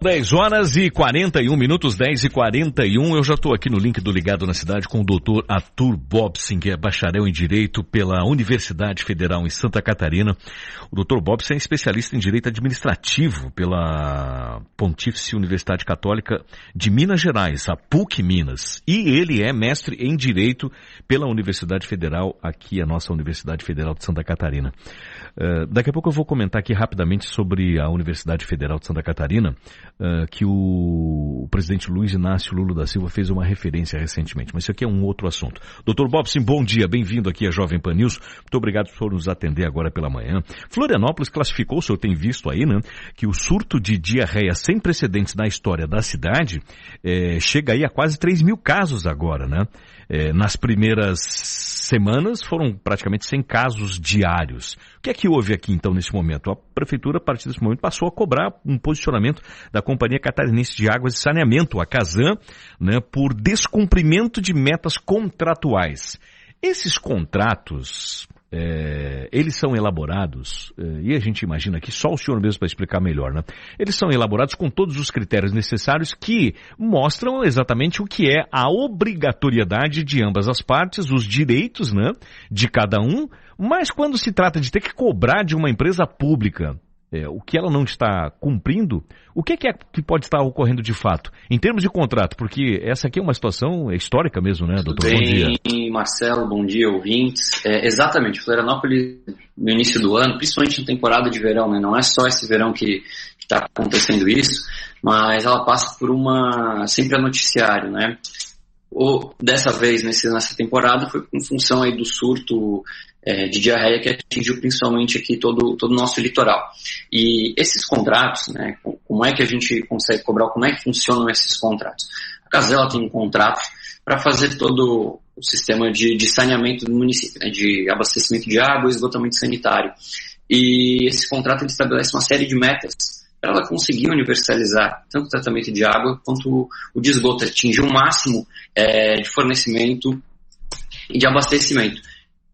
10 horas e 41 minutos, 10 e 41. Eu já estou aqui no link do Ligado na Cidade com o doutor Arthur Bobsin, que é bacharel em Direito pela Universidade Federal em Santa Catarina. O doutor Bobsin é especialista em Direito Administrativo pela Pontífice Universidade Católica de Minas Gerais, a PUC Minas. E ele é mestre em Direito pela Universidade Federal, aqui a nossa Universidade Federal de Santa Catarina. Daqui a pouco eu vou comentar aqui rapidamente sobre a Universidade Federal de Santa Catarina, que o presidente Luiz Inácio Lula da Silva fez uma referência recentemente, mas isso aqui é um outro assunto. Dr. Bobsin, bom dia, bem-vindo aqui à Jovem Pan News. Muito obrigado por nos atender agora pela manhã. Florianópolis classificou, o senhor tem visto aí, né, que o surto de diarreia sem precedentes na história da cidade chega aí a quase 3 mil casos agora, né? Nas primeiras semanas foram praticamente 100 casos diários. O que é que houve aqui então nesse momento? A prefeitura, a partir desse momento, passou a cobrar um posicionamento da Companhia Catarinense de Águas e Saneamento, a Casan, né, por descumprimento de metas contratuais. Esses contratos, eles são elaborados, e a gente imagina que só o senhor mesmo para explicar melhor, né? Eles são elaborados com todos os critérios necessários que mostram exatamente o que é a obrigatoriedade de ambas as partes, os direitos, né, de cada um, mas quando se trata de ter que cobrar de uma empresa pública o que ela não está cumprindo, o que é que pode estar ocorrendo de fato, em termos de contrato? Porque essa aqui é uma situação histórica mesmo, né, doutor? Bom dia. Marcelo, bom dia, ouvintes. Exatamente, Florianópolis, no início do ano, principalmente na temporada de verão, né, não é só esse verão que está acontecendo isso, mas ela passa por sempre a noticiário, né? Dessa vez, nessa temporada, foi em função aí do surto de diarreia que atingiu principalmente aqui todo o nosso litoral. E esses contratos, né, como é que a gente consegue cobrar, como é que funcionam esses contratos? A Casela tem um contrato para fazer todo o sistema de saneamento do município, né, de abastecimento de água e esgotamento sanitário. E esse contrato ele estabelece uma série de metas para ela conseguir universalizar tanto o tratamento de água quanto o de esgoto, atingir o máximo de fornecimento e de abastecimento.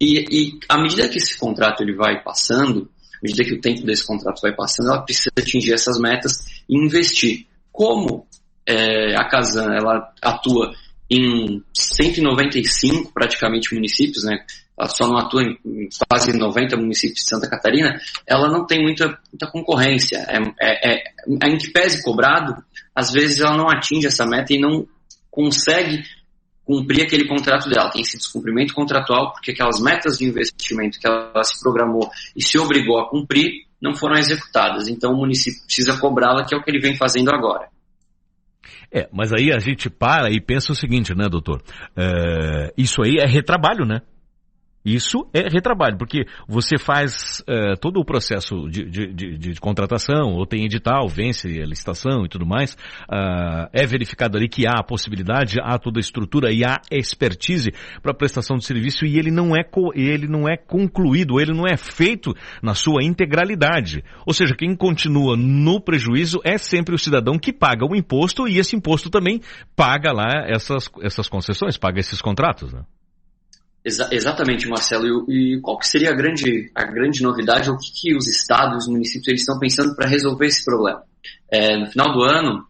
E à medida que esse contrato ele vai passando, à medida que o tempo desse contrato vai passando, ela precisa atingir essas metas e investir. Como a Casan ela atua em 195 praticamente municípios, né? Ela só não atua em quase 90 municípios de Santa Catarina, ela não tem muita concorrência. Em que pese cobrado, às vezes ela não atinge essa meta e não consegue cumprir aquele contrato dela. Tem esse descumprimento contratual porque aquelas metas de investimento que ela se programou e se obrigou a cumprir não foram executadas. Então o município precisa cobrá-la, que é o que ele vem fazendo agora. Mas aí a gente para e pensa o seguinte, né, doutor? Isso aí é retrabalho, né? Isso é retrabalho, porque você faz todo o processo de contratação, ou tem edital, vence a licitação e tudo mais, é verificado ali que há a possibilidade, há toda a estrutura e há expertise para a prestação de serviço, e ele não é concluído, ele não é feito na sua integralidade. Ou seja, quem continua no prejuízo é sempre o cidadão que paga o imposto, e esse imposto também paga lá essas concessões, paga esses contratos, né? Exatamente, Marcelo. E qual que seria a grande novidade, ou o que os estados, os municípios, eles estão pensando para resolver esse problema? No final do ano,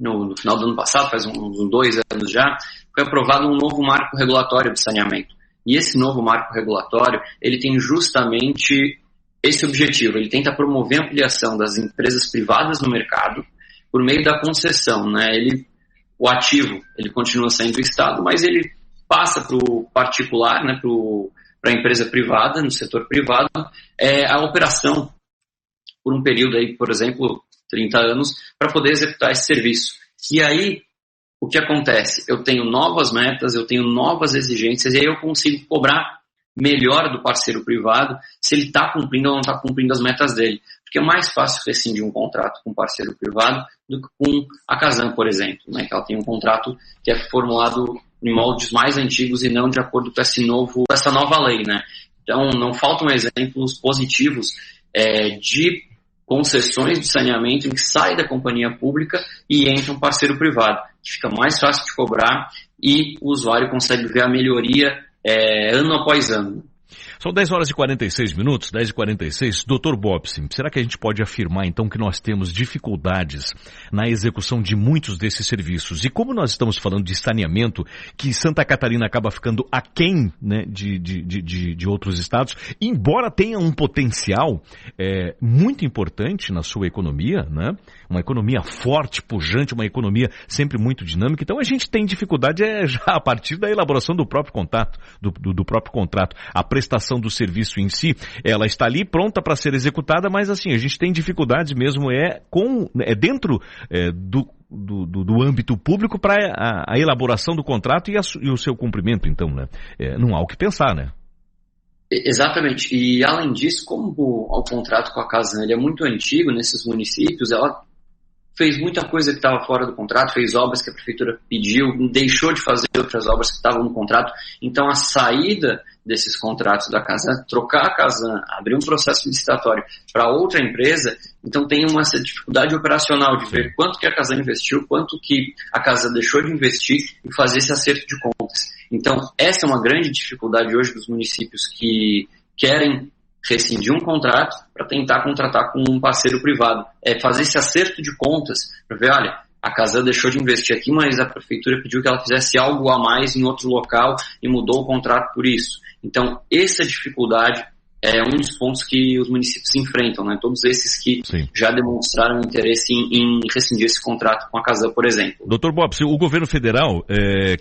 no final do ano passado, faz uns 2 anos já, foi aprovado um novo marco regulatório de saneamento. E esse novo marco regulatório, ele tem justamente esse objetivo. Ele tenta promover a ampliação das empresas privadas no mercado por meio da concessão, né? O ativo, ele continua sendo o Estado, mas ele passa para o particular, né, para a empresa privada, no setor privado, a operação por um período aí, por exemplo, 30 anos, para poder executar esse serviço. E aí, o que acontece? Eu tenho novas metas, eu tenho novas exigências, e aí eu consigo cobrar melhor do parceiro privado se ele está cumprindo ou não está cumprindo as metas dele. Porque é mais fácil rescindir um contrato com um parceiro privado do que com a Casan, por exemplo, né, que ela tem um contrato que é formulado em moldes mais antigos e não de acordo com essa nova lei, né? Então, não faltam exemplos positivos de concessões de saneamento em que sai da companhia pública e entra um parceiro privado, que fica mais fácil de cobrar e o usuário consegue ver a melhoria ano após ano. São 10 horas e 46 minutos, 10 e 46. Dr. Bobsin, será que a gente pode afirmar então que nós temos dificuldades na execução de muitos desses serviços? E como nós estamos falando de saneamento, que Santa Catarina acaba ficando aquém, né, de outros estados, embora tenha um potencial muito importante na sua economia, né? Uma economia forte, pujante, uma economia sempre muito dinâmica. Então a gente tem dificuldade já a partir da elaboração do próprio contato, do próprio contrato. A prestação do serviço em si, ela está ali pronta para ser executada, mas assim, a gente tem dificuldades mesmo dentro do âmbito público para a elaboração do contrato e o seu cumprimento, então, né? Não há o que pensar, né? Exatamente. E além disso, como o contrato com a Casan ele é muito antigo nesses municípios, ela fez muita coisa que estava fora do contrato, fez obras que a prefeitura pediu, deixou de fazer outras obras que estavam no contrato. Então a saída desses contratos da Casan, trocar a Casan, abrir um processo licitatório para outra empresa, então tem uma dificuldade operacional de ver quanto que a Casan investiu, quanto que a Casan deixou de investir e fazer esse acerto de contas. Então essa é uma grande dificuldade hoje dos municípios que querem rescindir um contrato para tentar contratar com um parceiro privado. É fazer esse acerto de contas para ver, olha, a Casan deixou de investir aqui, mas a prefeitura pediu que ela fizesse algo a mais em outro local e mudou o contrato por isso. Então, essa dificuldade é um dos pontos que os municípios enfrentam, né? Todos esses que já demonstraram interesse em rescindir esse contrato com a Casan, por exemplo. Dr. Bob, o governo federal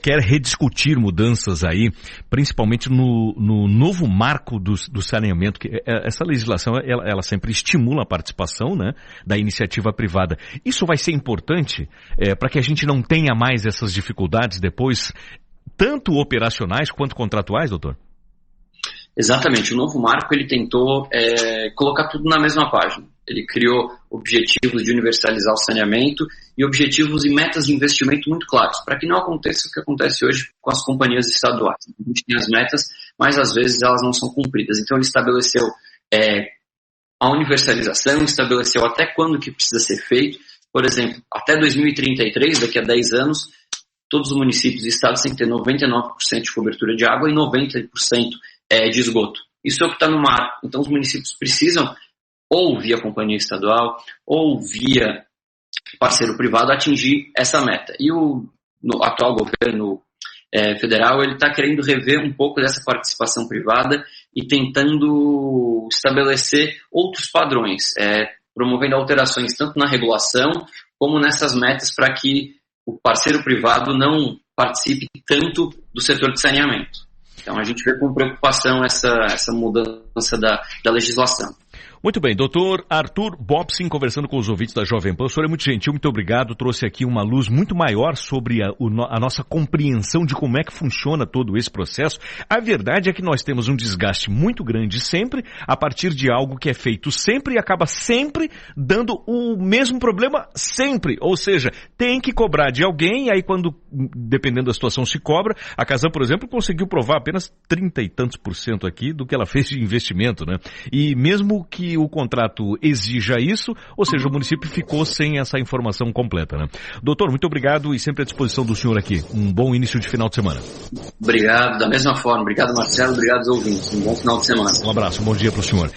quer rediscutir mudanças aí, principalmente no novo marco do saneamento, que essa legislação ela sempre estimula a participação, né, da iniciativa privada. Isso vai ser importante para que a gente não tenha mais essas dificuldades depois, tanto operacionais quanto contratuais, doutor? Exatamente, o novo marco ele tentou colocar tudo na mesma página. Ele criou objetivos de universalizar o saneamento e objetivos e metas de investimento muito claros, para que não aconteça o que acontece hoje com as companhias estaduais. A gente tem as metas, mas às vezes elas não são cumpridas. Então ele estabeleceu a universalização, estabeleceu até quando que precisa ser feito. Por exemplo, até 2033, daqui a 10 anos, todos os municípios e estados têm que ter 99% de cobertura de água e 90% de esgoto. Isso é o que está no mar. Então os municípios precisam, ou via companhia estadual, ou via parceiro privado, atingir essa meta. E o atual governo federal ele está querendo rever um pouco dessa participação privada e tentando estabelecer outros padrões, promovendo alterações tanto na regulação como nessas metas para que o parceiro privado não participe tanto do setor de saneamento. Então a gente vê com preocupação essa mudança da legislação. Muito bem, doutor Arthur Bobsin, conversando com os ouvintes da Jovem Pan. O senhor é muito gentil, muito obrigado. Trouxe aqui uma luz muito maior sobre a nossa compreensão de como é que funciona todo esse processo. A verdade é que nós temos um desgaste muito grande sempre, a partir de algo que é feito sempre e acaba sempre dando o mesmo problema sempre. Ou seja, tem que cobrar de alguém, e aí quando, dependendo da situação, se cobra. A Casan, por exemplo, conseguiu provar apenas 30 e tantos % aqui do que ela fez de investimento, né? E mesmo que o contrato exija isso, ou seja, o município ficou sem essa informação completa, né? Doutor, muito obrigado e sempre à disposição do senhor aqui. Um bom início de final de semana. Obrigado, da mesma forma. Obrigado, Marcelo. Obrigado aos ouvintes. Um bom final de semana. Um abraço, um bom dia para o senhor.